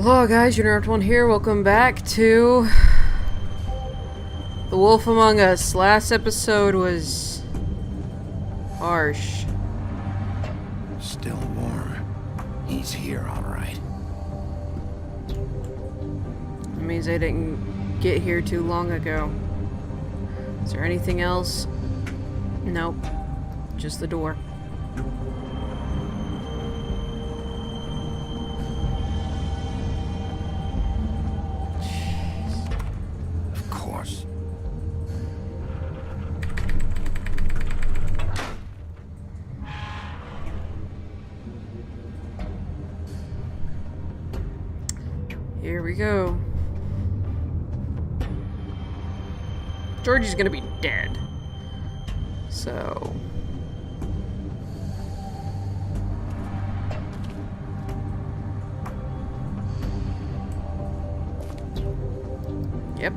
Hello guys, Unoraptormon here. Welcome back to The Wolf Among Us. Last episode was harsh. Still warm. He's here, all right. That means I didn't get here too long ago. Is there anything else? Nope. Just the door. Of course. Here we go. Georgie's gonna be dead. So... Yep.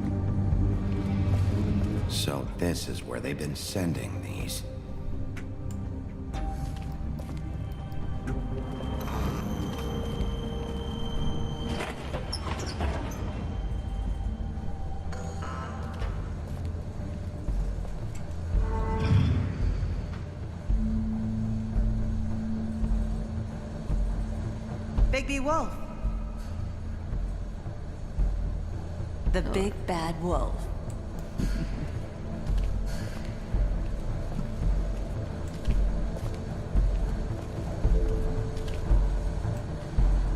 So this is where they've been sending these. Big Wolf. The big bad wolf.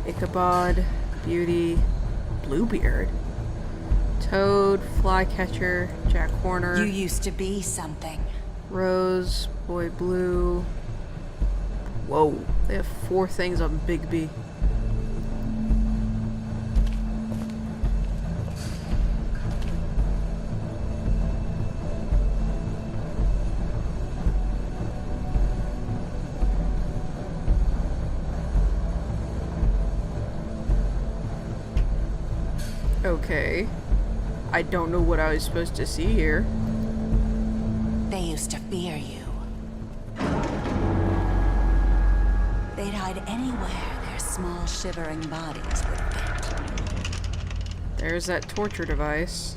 Ichabod, Beauty, Bluebeard, Toad, Flycatcher, Jack Horner, You used to be something. Rose, Boy Blue. Whoa, they have 4 things on Big B. Okay. I don't know what I was supposed to see here. They used to fear you. They'd hide anywhere their small shivering bodies would fit. There's that torture device.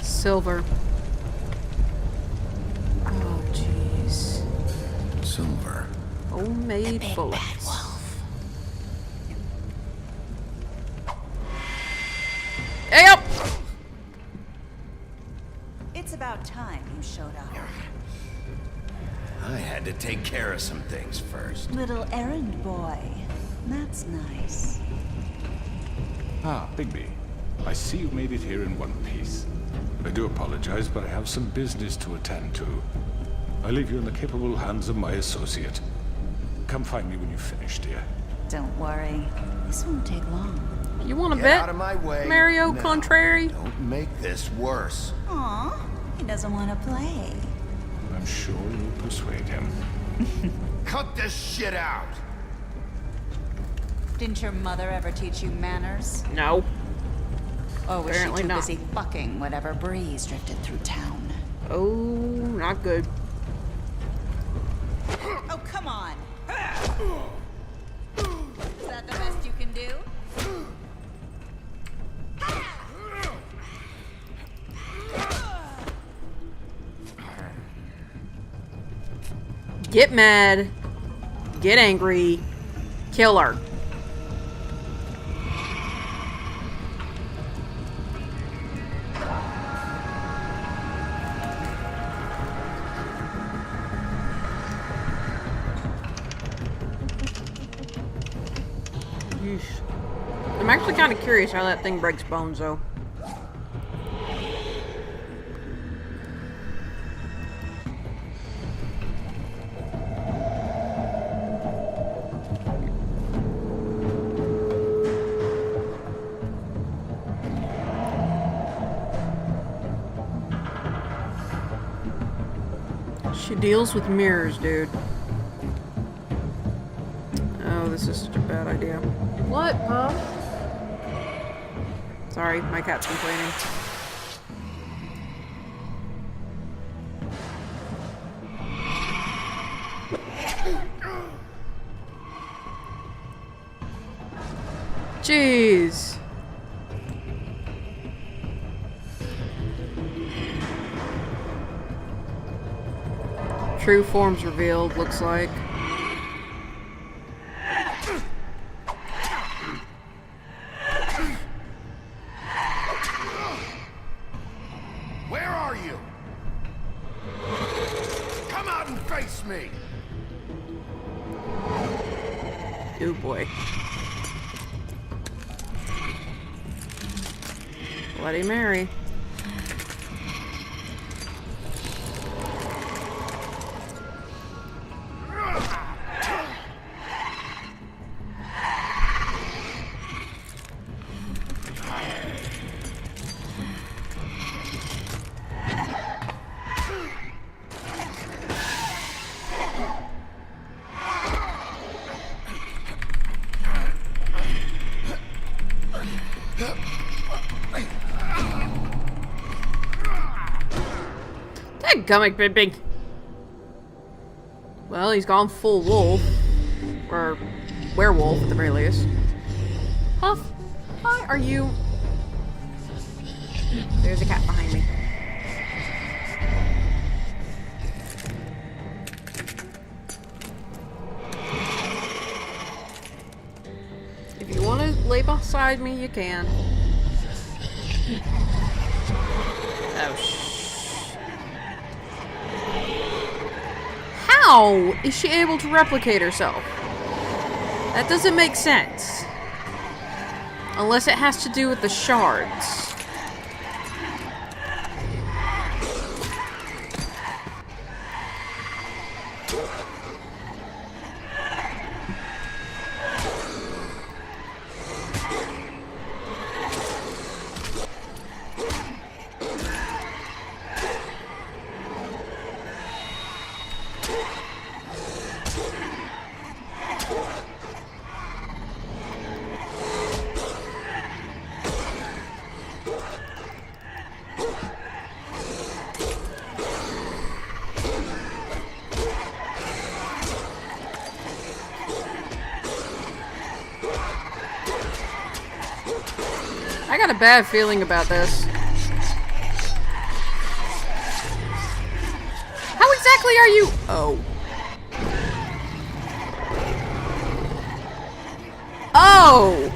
Silver. Oh, jeez. Silver. Homemade Big bullets. bad wolf. Hey up! It's about time you showed up. I had to take care of some things first. Little errand boy. That's nice. Ah, Bigby. I see you made it here in one piece. I do apologize, but I have some business to attend to. I leave you in the capable hands of my associate. Come find me when you've finished, dear. Don't worry. This won't take long. You want to Get bet? out of my way. Mario now. Contrary? Don't make this worse. Aw, he doesn't want to play. I'm sure you'll persuade him. Cut this shit out! Didn't your mother ever teach you manners? No. Or was Apparently she too not. busy fucking whatever breeze drifted through town? Oh, not good. Oh, come on! Is that the best you can do? Get mad. Get angry. Kill her. Yeesh. I'm actually kind of curious how that thing breaks bones, though. She deals with mirrors, dude. Oh, this is such a bad idea. What, Puff? Sorry, my cat's complaining. Jeez. True forms revealed, looks like. Where are you? Come out and face me! Oh boy. Bloody Mary. Dadgummit, Big. Well, he's gone full wolf. Or werewolf, at the very least. Huff, why are you... There's a cat behind me. If you want to lay beside me, you can. Oh, How is she able to replicate herself? That doesn't make sense. Unless it has to do with the shards. I got a bad feeling about this. How exactly are you? Oh. Oh!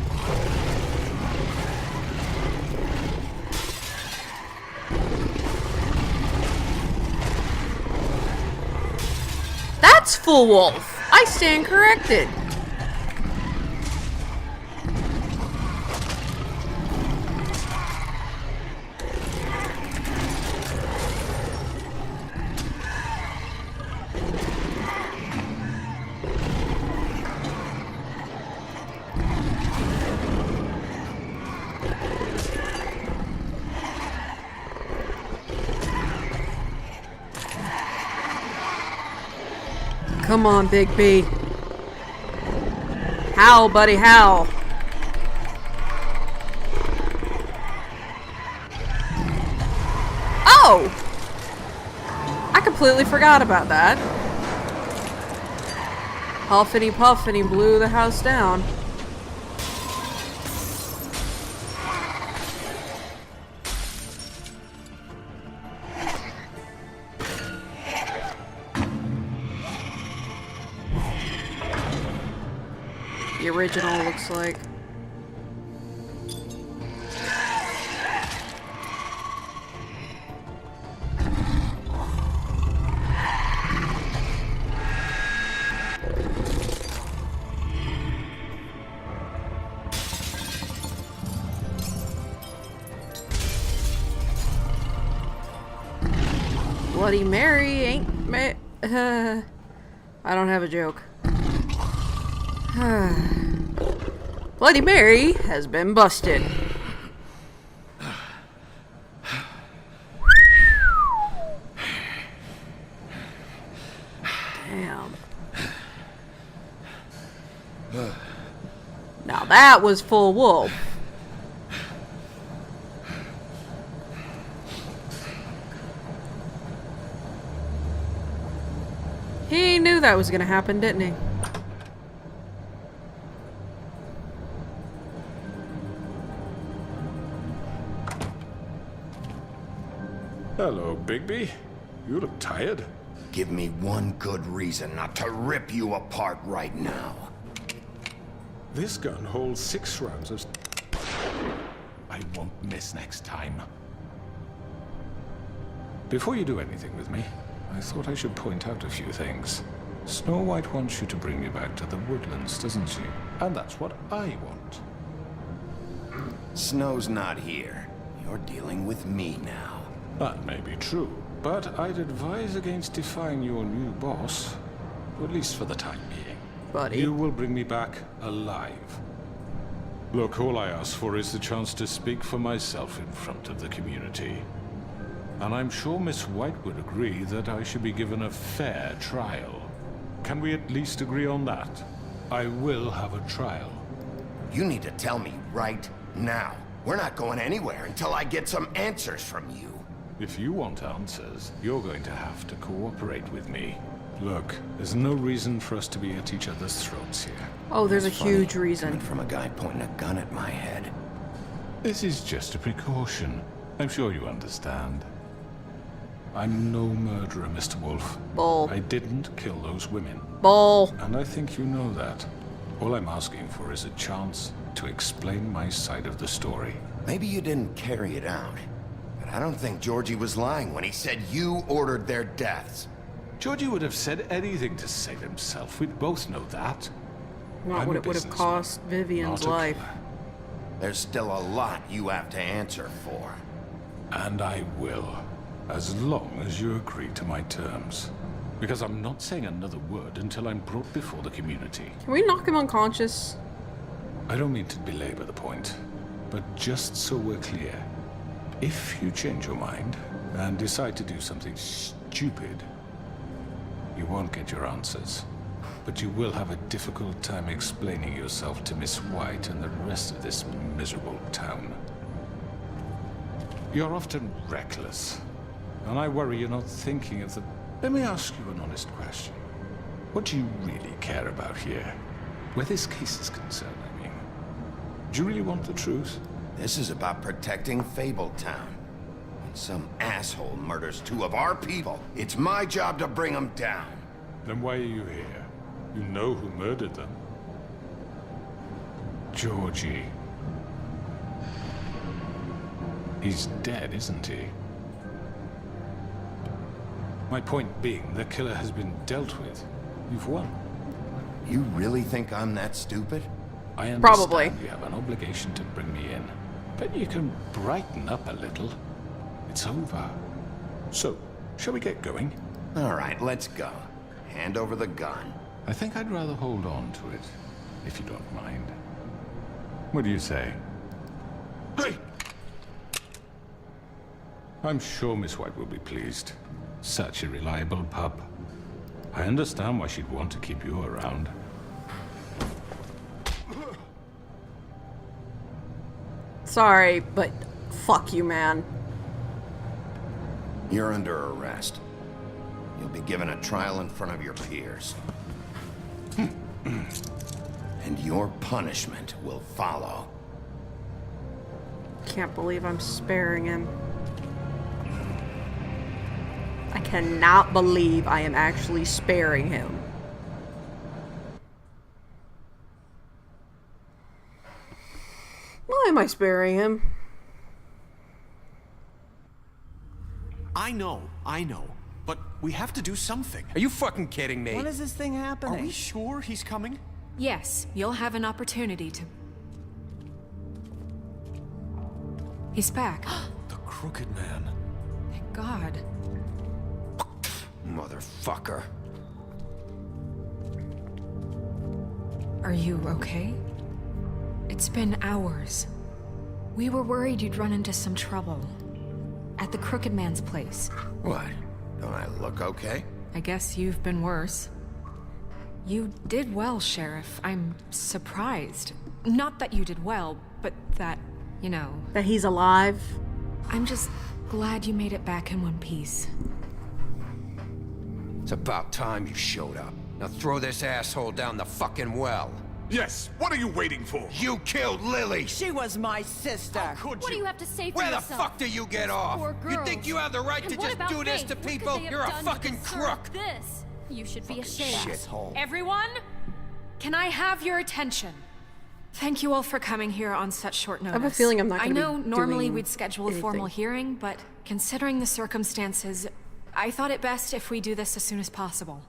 That's full wolf. I stand corrected. Come on, Big B. Howl, buddy, howl. Oh! I completely forgot about that. Huffity puff and he blew the house down. The original looks like. Bloody Mary ain't I don't have a joke. Bloody Mary has been busted. Damn. Now that was full wolf. He knew that was gonna happen, didn't he? Hello, Bigby. You look tired. Give me one good reason not to rip you apart right now. This gun holds 6 rounds of... I won't miss next time. Before you do anything with me, I thought I should point out a few things. Snow White wants you to bring me back to the woodlands, doesn't she? And that's what I want. Snow's not here. You're dealing with me now. That may be true, but I'd advise against defying your new boss, at least for the time being. Buddy. You will bring me back alive. Look, all I ask for is the chance to speak for myself in front of the community. And I'm sure Miss White would agree that I should be given a fair trial. Can we at least agree on that? I will have a trial. You need to tell me right now. We're not going anywhere until I get some answers from you. If you want answers, you're going to have to cooperate with me. Look, there's no reason for us to be at each other's throats here. Oh, there's a It's funny, huge reason. coming from a guy pointing a gun at my head. This is just a precaution. I'm sure you understand. I'm no murderer, Mr. Wolf. Bull. I didn't kill those women. Bull. And I think you know that. All I'm asking for is a chance to explain my side of the story. Maybe you didn't carry it out, but I don't think Georgie was lying when he said you ordered their deaths. Georgie would have said anything to save himself. We both know that. Not I'm what a it would have businessman, cost Vivian's not a life. killer. There's still a lot you have to answer for. And I will, as long as you agree to my terms. Because I'm not saying another word until I'm brought before the community. Can we knock him unconscious? I don't mean to belabor the point, but just so we're clear, if you change your mind and decide to do something stupid, you won't get your answers. But you will have a difficult time explaining yourself to Miss White and the rest of this miserable town. You're often reckless, and I worry you're not thinking of the... Let me ask you an honest question. What do you really care about here? Where this case is concerned, I mean. Do you really want the truth? This is about protecting Fabletown. When some asshole murders 2 of our people, it's my job to bring them down. Then why are you here? You know who murdered them. Georgie. He's dead, isn't he? My point being, the killer has been dealt with. You've won. You really think I'm that stupid? I understand Probably. you have an obligation to bring me in, but you can brighten up a little. It's over. So, shall we get going? All right, let's go. Hand over the gun. I think I'd rather hold on to it, if you don't mind. What do you say? Hey! I'm sure Miss White will be pleased. Such a reliable pup. I understand why she'd want to keep you around. Sorry, but fuck you, man. You're under arrest. You'll be given a trial in front of your peers. And your punishment will follow. Can't believe I'm sparing him. I cannot believe I am actually sparing him. Why am I sparing him? I know. But we have to do something. Are you fucking kidding me? When is this thing Are happening? we sure he's coming? Yes, you'll have an opportunity to... He's back. The Crooked Man. Thank God. Motherfucker. Are you okay? It's been hours. We were worried you'd run into some trouble. At the Crooked Man's place. What? Don't I look okay? I guess you've been worse. You did well, Sheriff. I'm surprised. Not that you did well, but that, you know... That he's alive. I'm just glad you made it back in one piece. It's about time you showed up. Now throw this asshole down the fucking well. Yes, what are you waiting for? You killed Lily! She was my sister. Could What do you have to say for Where the yourself? fuck do you get off? Poor You girls. think you have the right And to what just about do this Faith? to What could people? they have You're a done to fucking deserve crook! This. You should be ashamed. Shithole. Everyone, can I have your attention? Thank you all for coming here on such short notice. I have a feeling I'm not I gonna know be normally doing we'd schedule a formal anything. hearing, but considering the circumstances, I thought it best if we do this as soon as possible.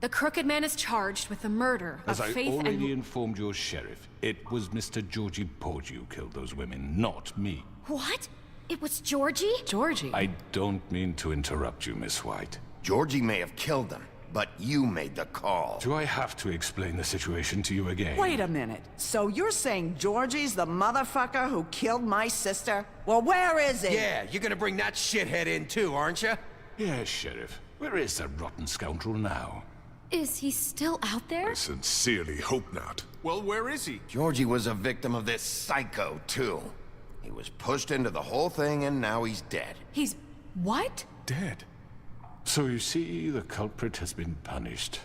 The Crooked Man is charged with the murder As of I Faith already and... informed your sheriff, it was Mr. Georgie Porgy who killed those women, not me. What? It was Georgie? Georgie. I don't mean to interrupt you, Miss White. Georgie may have killed them, but you made the call. Do I have to explain the situation to you again? Wait a minute. So you're saying Georgie's the motherfucker who killed my sister? Well, where is he? Yeah, you're gonna bring that shithead in too, aren't you? Yes, Sheriff. Where is that rotten scoundrel now? Is he still out there? I sincerely hope not. Well, where is he? Georgie was a victim of this psycho, too. He was pushed into the whole thing and now he's dead. He's... what? Dead. So you see, the culprit has been punished.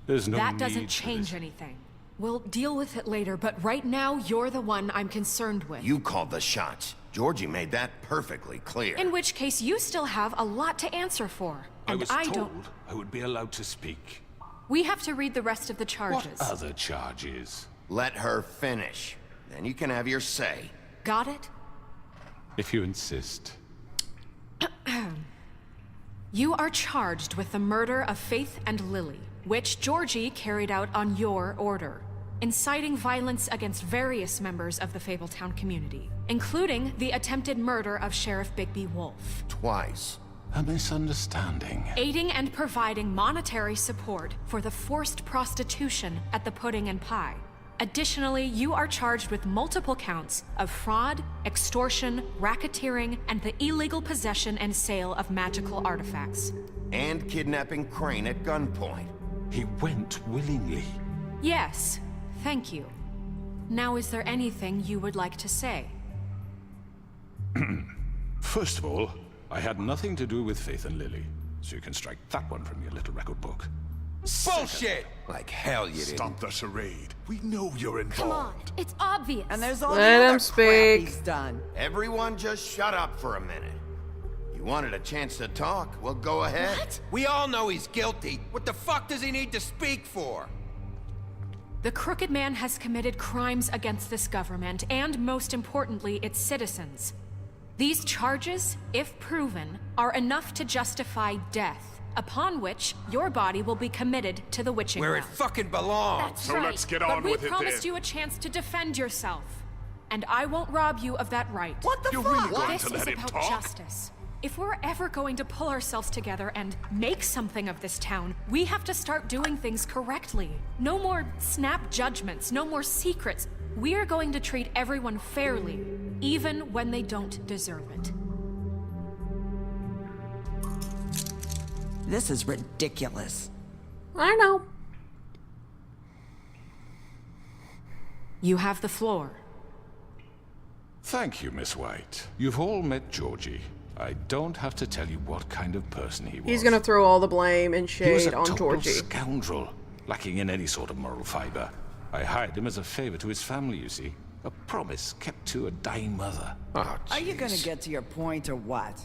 There's no That need doesn't for change this. anything. We'll deal with it later, but right now, you're the one I'm concerned with. You called the shots. Georgie made that perfectly clear. In which case, you still have a lot to answer for. I And was I told don't... I would be allowed to speak. We have to read the rest of the charges. What other charges? Let her finish. Then you can have your say. Got it? If you insist. You are charged with the murder of Faith and Lily, which Georgie carried out on your order, inciting violence against various members of the Fabletown community, including the attempted murder of Sheriff Bigby Wolf, Twice. A misunderstanding. aiding and providing monetary support for the forced prostitution at the Pudding and Pie. Additionally, you are charged with multiple counts of fraud, extortion, racketeering, and the illegal possession and sale of magical artifacts. And kidnapping Crane at gunpoint. He went willingly. Yes, thank you. Now, is there anything you would like to say? First of all, I had nothing to do with Faith and Lily, so you can strike that one from your little record book. Bullshit! Like hell you didn't. Stop the charade. We know you're involved. Come on, it's obvious. And there's all Let the him other speak. crap he's done. Everyone just shut up for a minute. You wanted a chance to talk? Well, go ahead. What? We all know he's guilty. What the fuck does he need to speak for? The Crooked Man has committed crimes against this government and, most importantly, its citizens. These charges, if proven, are enough to justify death, upon which your body will be committed to the witching Where it ground. fucking belongs. That's So right. let's get But on we with it promised then. you a chance to defend yourself, and I won't rob you of that right. What the You're fuck? really going This to is let him about talk? justice. If we're ever going to pull ourselves together and make something of this town, we have to start doing things correctly. No more snap judgments, no more secrets. We are going to treat everyone fairly, even when they don't deserve it. This is ridiculous. I know. You have the floor. Thank you, Miss White. You've all met Georgie. I don't have to tell you what kind of person he was. He's gonna throw all the blame and He was shade a on total Georgie. scoundrel, lacking in any sort of moral fiber. I hired him as a favor to his family, you see. A promise kept to a dying mother. Oh, Are you gonna jeez. get to your point or what?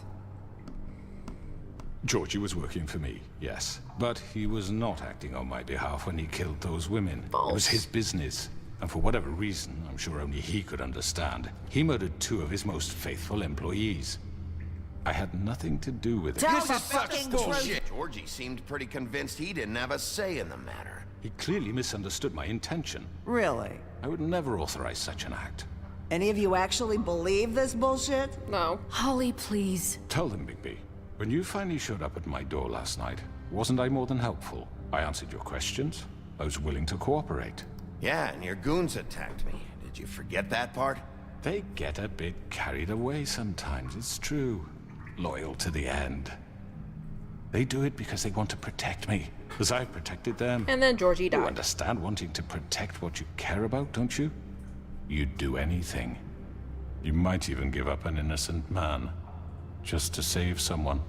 Georgie was working for me, yes. But he was not acting on my behalf when he killed those women. It was his business. And for whatever reason, I'm sure only he could understand, he murdered 2 of his most faithful employees. I had nothing to do with it. Tell This the is such fucking bullshit. Georgie seemed pretty convinced he didn't have a say in the matter. He clearly misunderstood my intention. Really? I would never authorize such an act. Any of you actually believe this bullshit? No. Holly, please. Tell them, Bigby. When you finally showed up at my door last night, wasn't I more than helpful? I answered your questions. I was willing to cooperate. Yeah, and your goons attacked me. Did you forget that part? They get a bit carried away sometimes, it's true. Loyal to the end. They do it because they want to protect me, as I've protected them. And then Georgie You died. understand wanting to protect what you care about, don't you? You'd do anything. You might even give up an innocent man, just to save someone.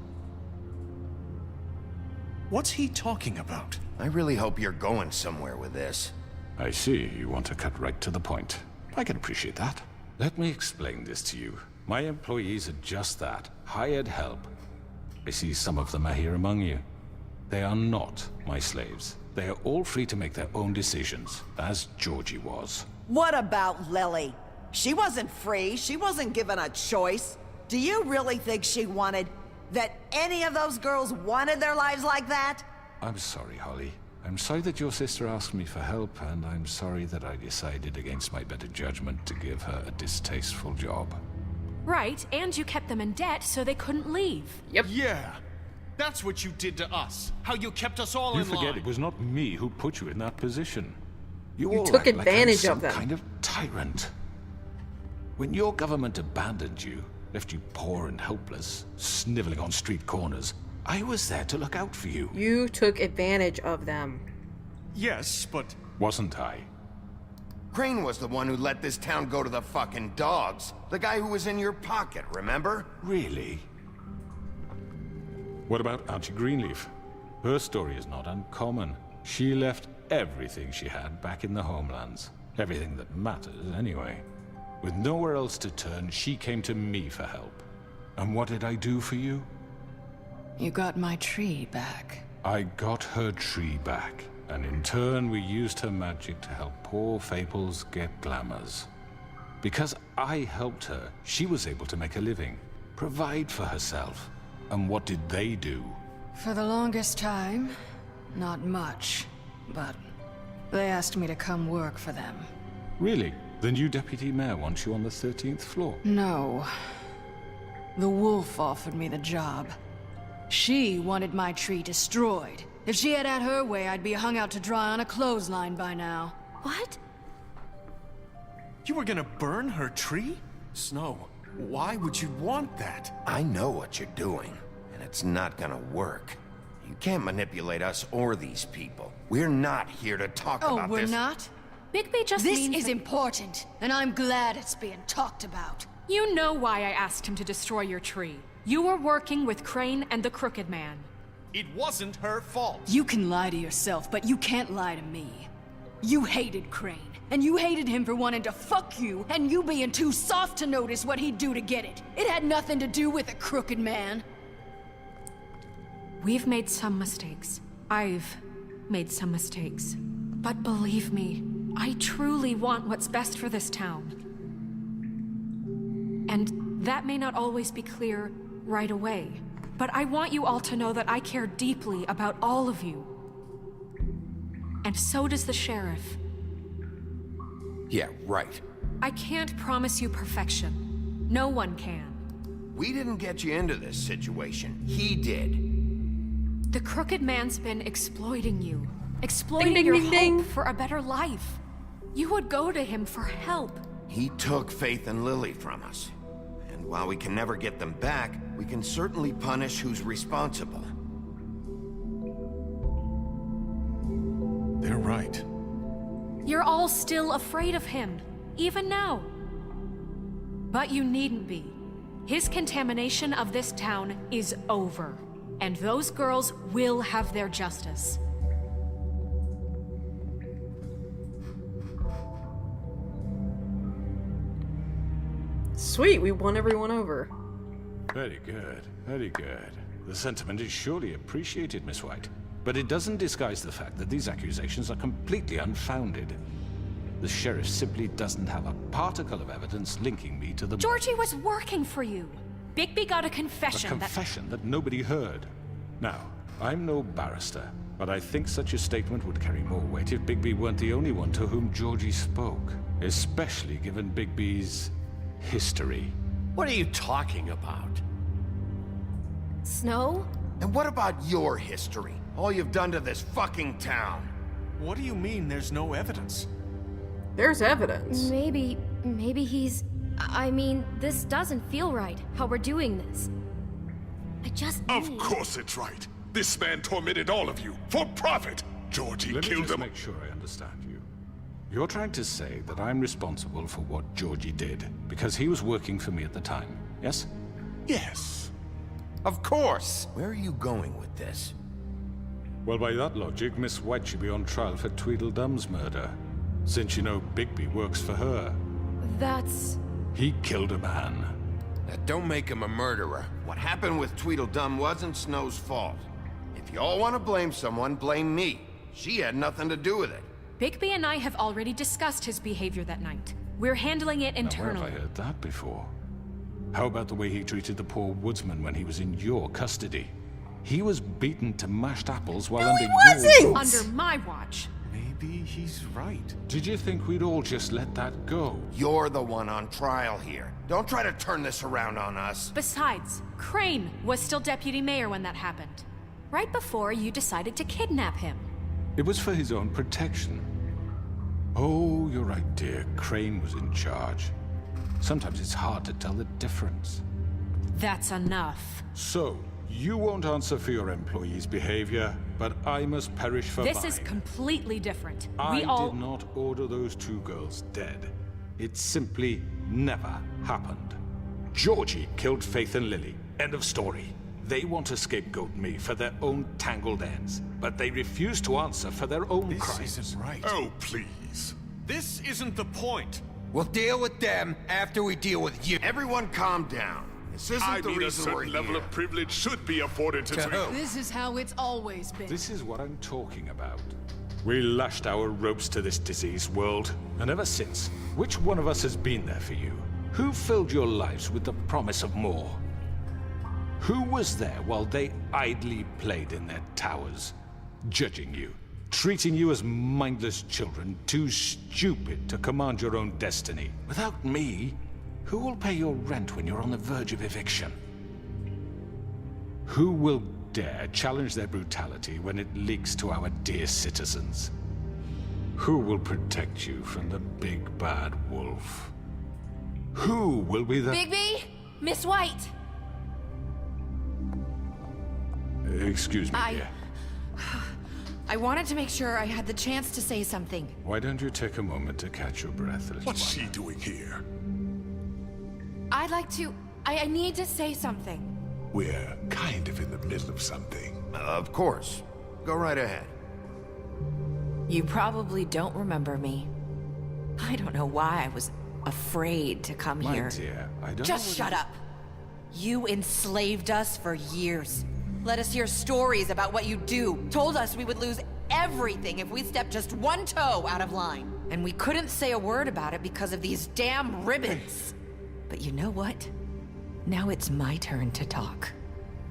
What's he talking about? I really hope you're going somewhere with this. I see you want to cut right to the point. I can appreciate that. Let me explain this to you. My employees are just that, hired help. I see some of them are here among you. They are not my slaves. They are all free to make their own decisions, as Georgie was. What about Lily? She wasn't free. She wasn't given a choice. Do you really think she wanted... that any of those girls wanted their lives like that? I'm sorry, Holly. I'm sorry that your sister asked me for help, and I'm sorry that I decided against my better judgment to give her a distasteful job. Right, and you kept them in debt so they couldn't leave. Yep. Yeah, that's what you did to us. How you kept us all You in forget line. it was not me who put you in that position. You all took act like I'm advantage some of them. kind of tyrant. When your government abandoned you, left you poor and helpless, sniveling on street corners, I was there to look out for you. You took advantage of them. Yes, but Wasn't I? Crane was the one who let this town go to the fucking dogs. The guy who was in your pocket, remember? Really? What about Auntie Greenleaf? Her story is not uncommon. She left everything she had back in the homelands. Everything that matters, anyway. With nowhere else to turn, she came to me for help. And what did I do for you? You got my tree back. I got her tree back, and in turn we used her magic to help poor Fables get glamours. Because I helped her, she was able to make a living, provide for herself. And what did they do? For the longest time, not much. But they asked me to come work for them. Really? The new deputy mayor wants you on the 13th floor? No. The wolf offered me the job. She wanted my tree destroyed. If she had her way, I'd be hung out to dry on a clothesline by now. What? you were gonna burn her tree? Snow, why would you want that? I know what you're doing, and it's not gonna work. You can't manipulate us or these people. We're not here to talk Oh, about we're this. not? Bigby just This means is that- important, and I'm glad it's being talked about. You know why I asked him to destroy your tree. You were working with Crane and the Crooked Man. It wasn't her fault. You can lie to yourself, but you can't lie to me. You hated Crane, and you hated him for wanting to fuck you, and you being too soft to notice what he'd do to get it. It had nothing to do with the Crooked Man. We've made some mistakes. I've made some mistakes. But believe me, I truly want what's best for this town. And that may not always be clear right away. But I want you all to know that I care deeply about all of you. And so does the sheriff. Yeah, right. I can't promise you perfection. No one can. We didn't get you into this situation. He did. The Crooked Man's been exploiting you. Exploiting ding, your ding, hope ding. for a better life. You would go to him for help. He took Faith and Lily from us. And while we can never get them back, we can certainly punish who's responsible. They're right. You're all still afraid of him, even now. But you needn't be. His contamination of this town is over. And those girls will have their justice. Sweet, we won everyone over. Very good, very good. The sentiment is surely appreciated, Miss White. But it doesn't disguise the fact that these accusations are completely unfounded. The sheriff simply doesn't have a particle of evidence linking me to the... Georgie was working for you. Bigby got a A confession confession that nobody heard. Now, I'm no barrister, but I think such a statement would carry more weight if Bigby weren't the only one to whom Georgie spoke. Especially given Bigby's history. What are you talking about? Snow? And what about your history? All you've done to this fucking town? What do you mean there's no evidence? There's evidence. Maybe he's... I mean, this doesn't feel right, how we're doing this. I just Of need... course it's right. This man tormented all of you for profit. Georgie Let me killed just him. make sure I understand you. You're trying to say that I'm responsible for what Georgie did because he was working for me at the time, yes? Yes. Of course! Where are you going with this? Well, by that logic, Miss White should be on trial for Tweedledum's murder, since you know Bigby works for her. That's... He killed a man. That don't make him a murderer. What happened with Tweedledum wasn't Snow's fault. If you all want to blame someone, blame me. She had nothing to do with it. Bigby and I have already discussed his behavior that night. We're handling it Now, where internally. have I heard that before? How about the way he treated the poor woodsman when he was in your custody? He was beaten to mashed apples while under your... Under my watch. Maybe he's right. Did you think we'd all just let that go? You're the one on trial here. Don't try to turn this around on us. Besides, Crane was still deputy mayor when that happened. Right before you decided to kidnap him. It was for his own protection. Oh, you're right, dear. Crane was in charge. Sometimes it's hard to tell the difference. That's enough. So, you won't answer for your employees' behavior, but I must perish for mine. This is completely different. I did not order those two girls dead. It simply never happened. Georgie killed Faith and Lily. End of story. They want to scapegoat me for their own tangled ends, but they refuse to answer for their own crimes. This isn't right. Oh, please. This isn't the point. We'll deal with them after we deal with you. Everyone calm down. This isn't I the mean, a reason we're certain level here. of privilege should be afforded to who? This is how it's always been. This is what I'm talking about. We lashed our ropes to this diseased world, and ever since, which one of us has been there for you? Who filled your lives with the promise of more? Who was there while they idly played in their towers, judging you, treating you as mindless children, too stupid to command your own destiny? Without me, who will pay your rent when you're on the verge of eviction? Who will dare challenge their brutality when it leaks to our dear citizens? Who will protect you from the big bad wolf? Who will be the... Bigby? Miss White! Excuse me, dear. I wanted to make sure I had the chance to say something. Why don't you take a moment to catch your breath, little What's one? she doing here? I'd like to... I need to say something. We're kind of in the middle of something. Of course. Go right ahead. You probably don't remember me. I don't know why I was afraid to come My here. dear, I don't Just know shut up. You enslaved us for years. Let us hear stories about what you do. Told us we would lose everything if we stepped just one toe out of line. And we couldn't say a word about it because of these damn ribbons. But you know what? Now it's my turn to talk.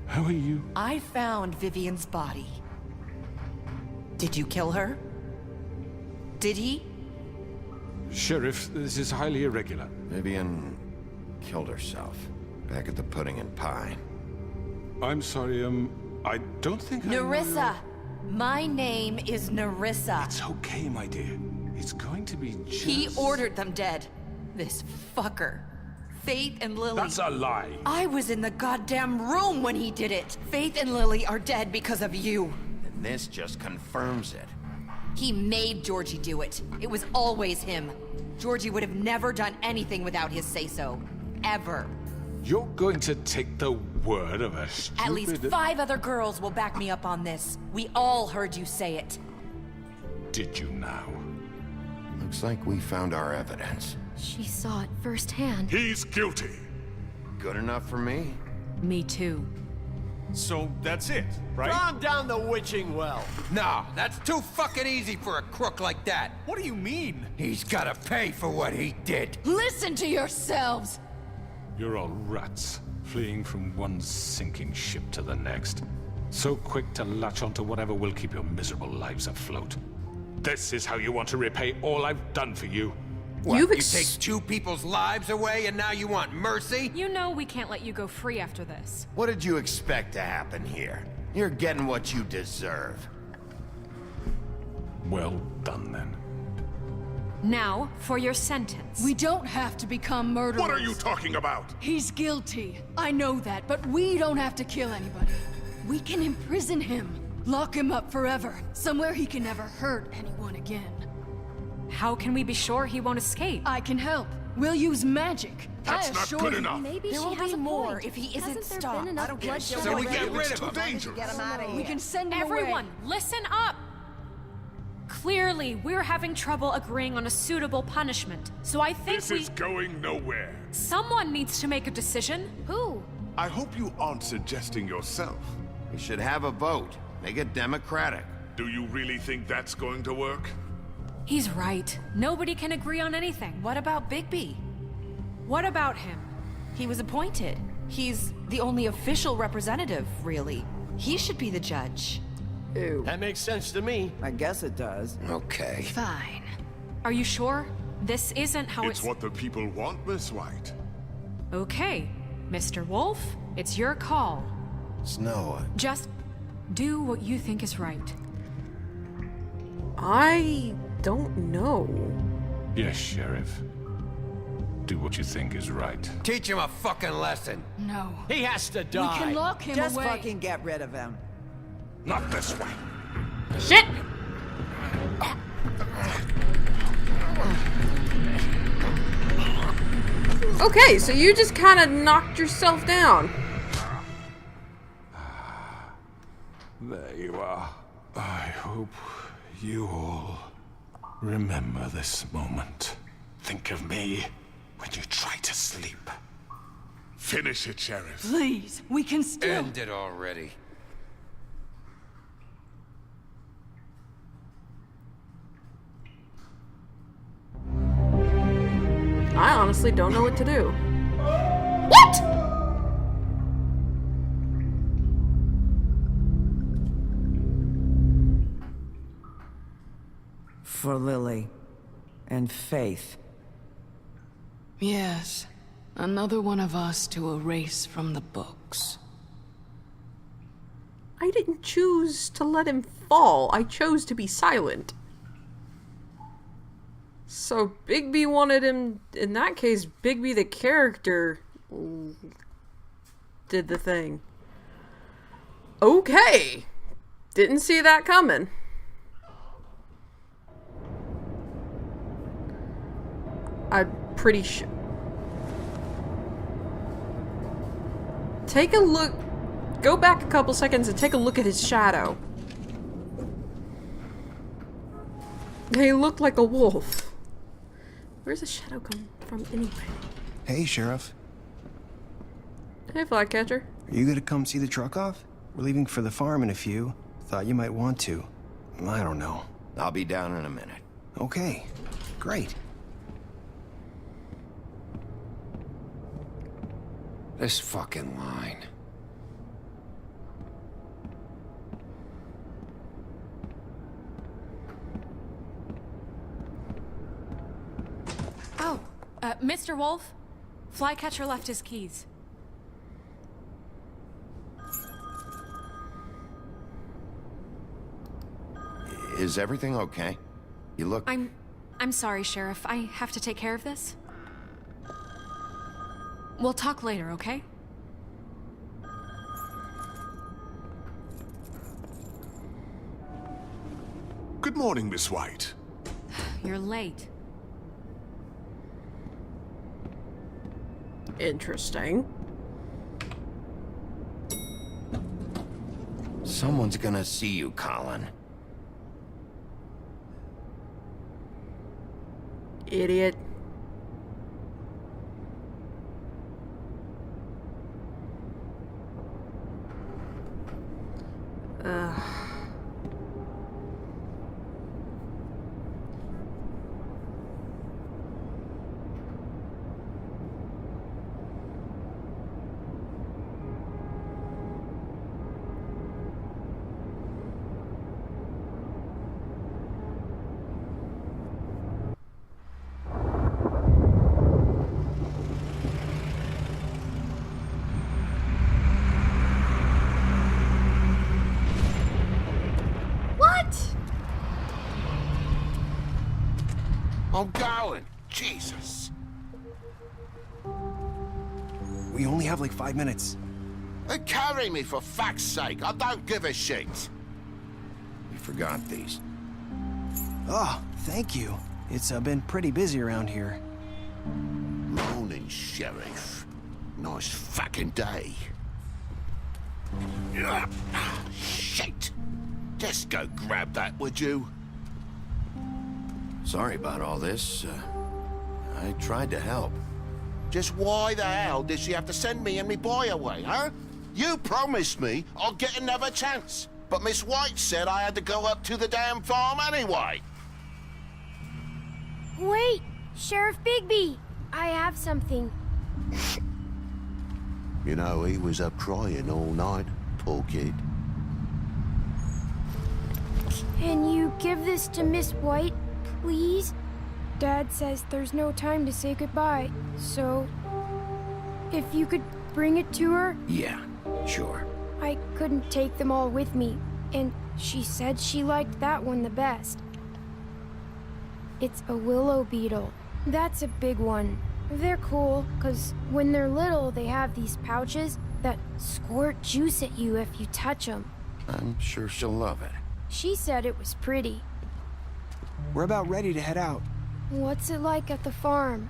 How are you? I found Vivian's body. Did you kill her? Did he? Sheriff, this is highly irregular. Vivian killed herself back at the Pudding and Pie. I'm sorry, I don't think I know Nerissa! My name is Nerissa. It's okay, my dear. It's going to be just... He ordered them dead. This fucker. Faith and Lily. That's a lie. I was in the goddamn room when he did it. Faith and Lily are dead because of you. And this just confirms it. He made Georgie do it. It was always him. Georgie would have never done anything without his say-so. Ever. You're going to take the word of a stupid... At least 5 other girls will back me up on this. We all heard you say it. Did you now? Looks like we found our evidence. She saw it firsthand. He's guilty. Good enough for me? Me too. So that's it, right? Calm down the witching well. No, that's too fucking easy for a crook like that. What do you mean? He's gotta pay for what he did. Listen to yourselves! You're all rats, fleeing from one sinking ship to the next. So quick to latch onto whatever will keep your miserable lives afloat. This is how you want to repay all I've done for you. What, You've you take 2 people's lives away and now you want mercy? You know we can't let you go free after this. What did you expect to happen here? You're getting what you deserve. Well done, then. Now, for your sentence. We don't have to become murderers. What are you talking about? He's guilty. I know that, but we don't have to kill anybody. We can imprison him. Lock him up forever. Somewhere he can never hurt anyone again. How can we be sure he won't escape? I can help. We'll use magic. That's I not assure good you. enough. Maybe There she will has be a more point. if he isn't Hasn't there stopped. been enough I don't give a shit bloodshed what we we get do. rid It's of too him. dangerous. Get him out of here. We can send him Everyone, away. listen up! Clearly, we're having trouble agreeing on a suitable punishment, so I think This is going nowhere. someone needs to make a decision. Who? I hope you aren't suggesting yourself. We should have a vote. Make it democratic. Do you really think that's going to work? He's right. Nobody can agree on anything. What about Bigby? What about him? He was appointed. He's the only official representative, really. He should be the judge. Ew. That makes sense to me. I guess it does. Okay. Fine. Are you sure? This isn't how It's what the people want, Miss White. Okay, Mr. Wolf, it's your call. Snow, Just do what you think is right. I don't know. Yes, Sheriff. Do what you think is right. teach him a fucking lesson. No. He has to We die. can lock him Just away. fucking get rid of him. Not this way. Shit! Okay, so you just kind of knocked yourself down. There you are. I hope you all remember this moment. Think of me when you try to sleep. Finish it, Sheriff. Please, we can still. End it already. I honestly don't know what to do. What? For Lily. And Faith. Yes. Another one of us to erase from the books. I didn't choose to let him fall. I chose to be silent. So Bigby wanted him, in that case, Bigby the character did the thing. Okay. Didn't see that coming. I'm pretty sure. Take a look. Go back a couple seconds and take a look at his shadow. He looked like a wolf. Where's the shadow come from anyway? Hey, Sheriff. Hey, Flycatcher. Are you gonna come see the truck off? We're leaving for the farm in a few. Thought you might want to. I don't know. I'll be down in a minute. Okay. Great. This fucking line. Oh, Mr. Wolf, Flycatcher left his keys. Is everything okay? You look... I'm sorry, Sheriff. I have to take care of this. We'll talk later, okay? Good morning, Miss White. You're late. Interesting. Someone's gonna see you, Colin. Idiot. Oh, Colin! Jesus! We only have like 5 minutes. Carry me, for fuck's sake. I don't give a shit. We forgot these. Oh, thank you. It's been pretty busy around here. Morning, Sheriff. Nice fucking day. Ugh, shit. Just go grab that, would you? Sorry about all this. I tried to help. Just why the hell did she have to send me and me boy away, huh? You promised me I'll get another chance. But Miss White said I had to go up to the damn farm anyway. Wait! Sheriff Bigby! I have something. You know, he was up crying all night, poor kid. Can you give this to Miss White, please? Dad says there's no time to say goodbye, so if you could bring it to her? Yeah, sure. I couldn't take them all with me, and she said she liked that one the best. It's a willow beetle. That's a big one. They're cool, 'cause when they're little, they have these pouches that squirt juice at you if you touch them. I'm sure she'll love it. She said it was pretty. We're about ready to head out. What's it like at the farm?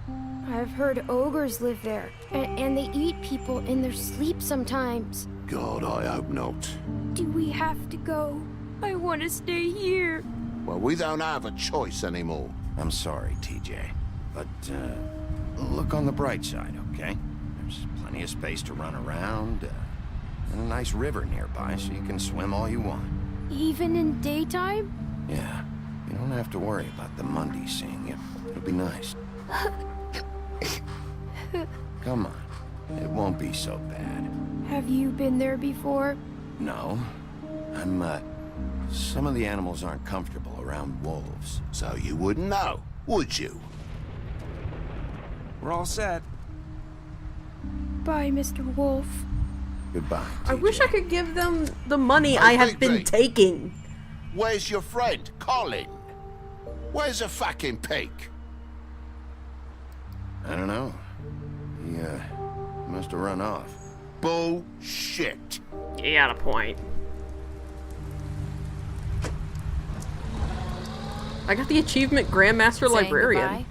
I've heard ogres live there, and they eat people in their sleep sometimes. God, I hope not. Do we have to go? I want to stay here. Well, we don't have a choice anymore. I'm sorry, TJ. But, look on the bright side, okay? There's plenty of space to run around, and a nice river nearby, so you can swim all you want. Even in daytime? Yeah. You don't have to worry about the Mundy seeing you. It'll be nice. Come on. It won't be so bad. Have you been there before? No. Some of the animals aren't comfortable around wolves. So you wouldn't know, would you? We're all set. Bye, Mr. Wolf. Goodbye, I TJ. wish I could give them the money I have been taking. Where's your friend, Colin? Where's the fucking pig? I don't know. He, must have run off. Bullshit. You got a point. I got the achievement Grandmaster Librarian.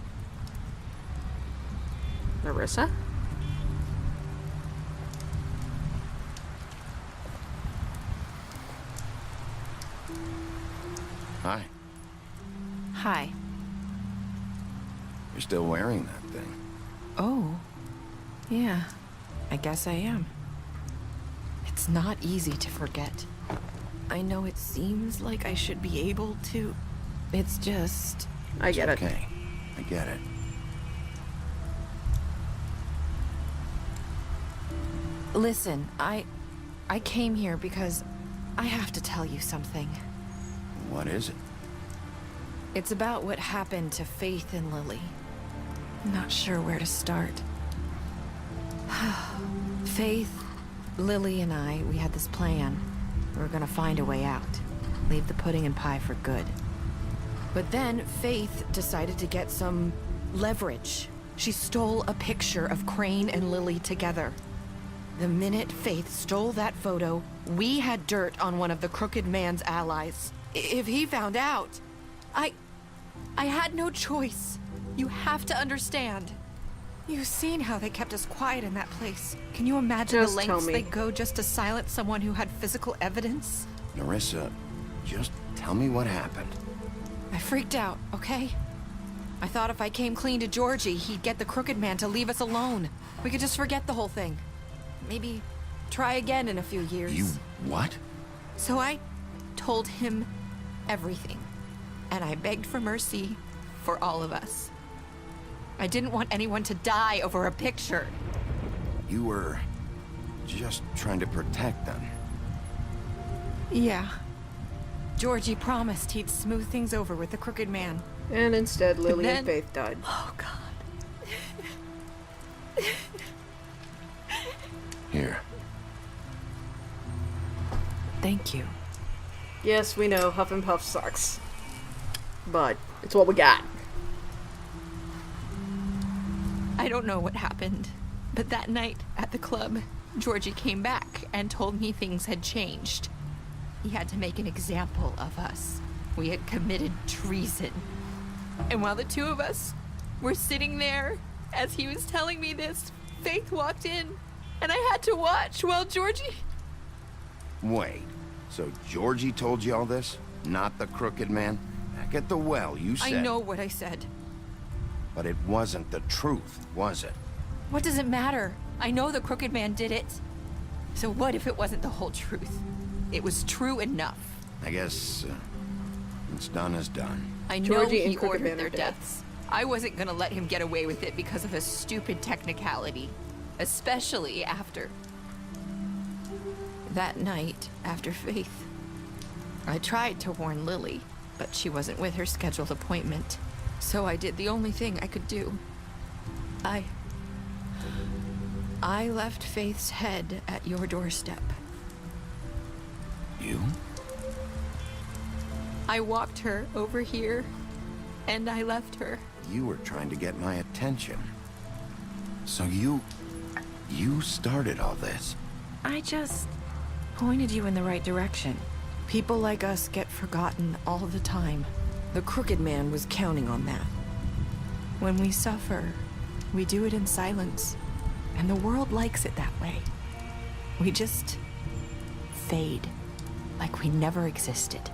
Narissa? Hi. Hi. You're still wearing that thing. Oh. Yeah. I guess I am. It's not easy to forget. I know it seems like I should be able to. It's just... I get it. Okay. I get it. Listen, I came here because I have to tell you something. What is it? It's about what happened to Faith and Lily. I'm not sure where to start. Faith, Lily, and I, we had this plan. We were gonna find a way out. Leave the pudding and pie for good. But then Faith decided to get some leverage. She stole a picture of Crane and Lily together. The minute Faith stole that photo, we had dirt on one of the Crooked Man's allies. If he found out, I had no choice. You have to understand. You've seen how they kept us quiet in that place. Can you imagine the lengths they go just to silence someone who had physical evidence? Narissa, just tell me what happened. I freaked out, okay? I thought if I came clean to Georgie, he'd get the Crooked Man to leave us alone. We could just forget the whole thing. Maybe try again in a few years. You what? So I told him everything. And I begged for mercy for all of us. I didn't want anyone to die over a picture. You were just trying to protect them. Yeah. Georgie promised he'd smooth things over with the Crooked Man. And instead, Lily and Faith died. Oh, God. Here. Thank you. Yes, we know Huff and Puff sucks. But it's what we got. I don't know what happened, but that night at the club, Georgie came back and told me things had changed. He had to make an example of us. We had committed treason. And while the two of us were sitting there, as he was telling me this, Faith walked in, and I had to watch while Georgie... Wait, so Georgie told you all this? Not the crooked man? Back at the well, you said... I know what I said. But it wasn't the truth, was it? What does it matter? I know the crooked man did it. So what if it wasn't the whole truth? It was true enough. I guess, what's done is done. I know Georgie and he Crooked Man ordered their are dead. deaths. I wasn't gonna let him get away with it because of a stupid technicality. Especially after... that night, after Faith. I tried to warn Lily, but she wasn't with her scheduled appointment. So I did the only thing I could do. I left Faith's head at your doorstep. You? I walked her over here, and I left her. You were trying to get my attention. So you started all this? I just pointed you in the right direction. People like us get forgotten all the time. The crooked man was counting on that. When we suffer, we do it in silence. And the world likes it that way. We just fade, like we never existed.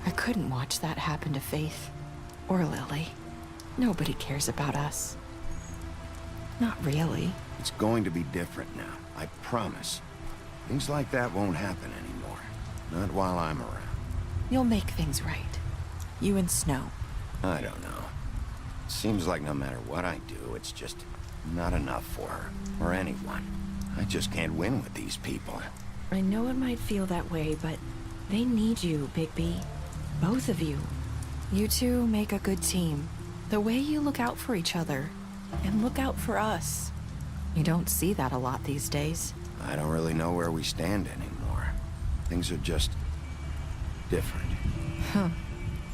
I couldn't watch that happen to Faith, or Lily. Nobody cares about us. Not really. It's going to be different now, I promise. Things like that won't happen anymore. Not while I'm around. You'll make things right. You and Snow. I don't know. Seems like no matter what I do, it's just not enough for her, or anyone. I just can't win with these people. I know it might feel that way, but they need you, Bigby. Both of you. You two make a good team. The way you look out for each other, and look out for us. You don't see that a lot these days. I don't really know where we stand anymore. Things are just... different. Huh.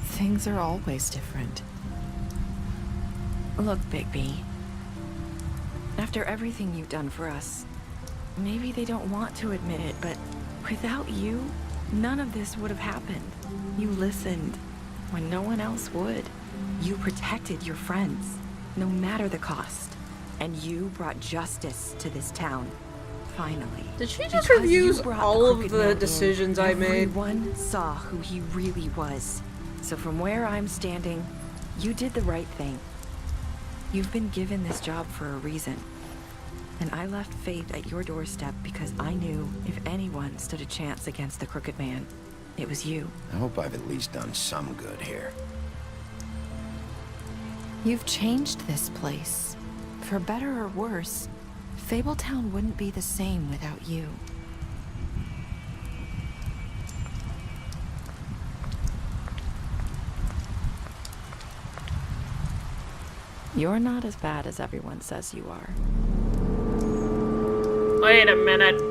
Things are always different. Look, Bigby. After everything you've done for us, maybe they don't want to admit it, but without you, none of this would have happened. You listened when no one else would. You protected your friends, no matter the cost. And you brought justice to this town. Finally. Did she just Because review you brought all of Crooked the Man in, decisions I made? Everyone saw who he really was. So from where I'm standing, you did the right thing. You've been given this job for a reason. And I left Faith at your doorstep because I knew if anyone stood a chance against the Crooked Man, it was you. I hope I've at least done some good here. You've changed this place. For better or worse, Fabletown wouldn't be the same without you. You're not as bad as everyone says you are. Wait a minute.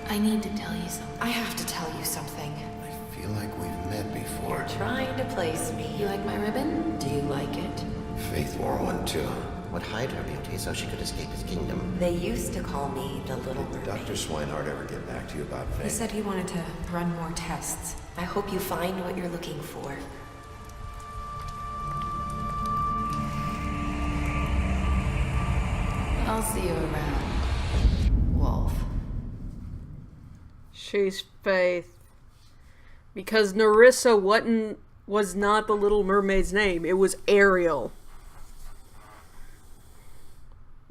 I need to tell you something. I have to tell you something. I feel like we've met before. You're trying to place me. You like my ribbon? Do you like it? Faith wore one too. Would hide her beauty so she could escape his kingdom. They used to call me the Little Mermaid. Dr. Swinehart ever get back to you about Faith? He said he wanted to run more tests. I hope you find what you're looking for. I'll see you around, Wolf. She's Faith. Because Narissa was not the Little Mermaid's name. It was Ariel.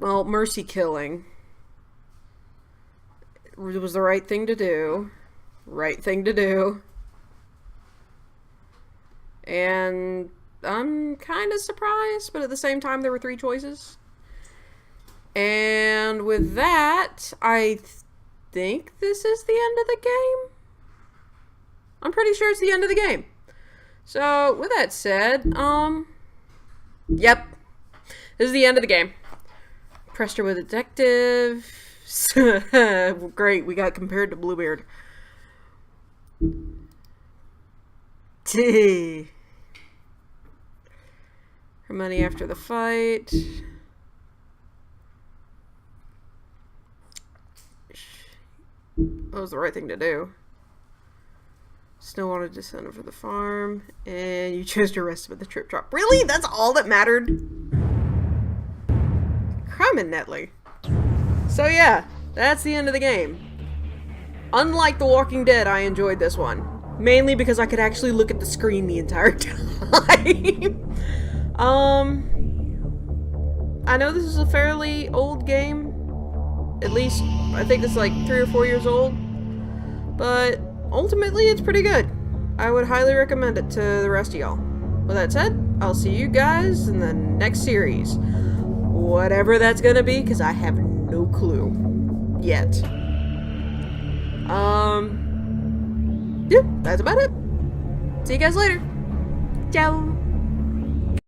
Well, mercy killing. It was the right thing to do. Right thing to do. And I'm kind of surprised, but at the same time, there were 3 choices. And with that, I think this is the end of the game. I'm pretty sure it's the end of the game. So, with that said, yep. This is the end of the game. Pressed her with a detective. Great, we got compared to Bluebeard. Her money after the fight. That was the right thing to do. Still wanted to send him for the farm, and you chose to arrest him at the trip drop. Really? That's all that mattered? Crumb and Netley. So yeah, that's the end of the game. Unlike The Walking Dead, I enjoyed this one. Mainly because I could actually look at the screen the entire time. I know this is a fairly old game. At least, I think it's like 3 or 4 years old. But ultimately, it's pretty good. I would highly recommend it to the rest of y'all. With that said, I'll see you guys in the next series. Whatever that's gonna be, because I have no clue. Yet. Yeah, that's about it. See you guys later. Ciao.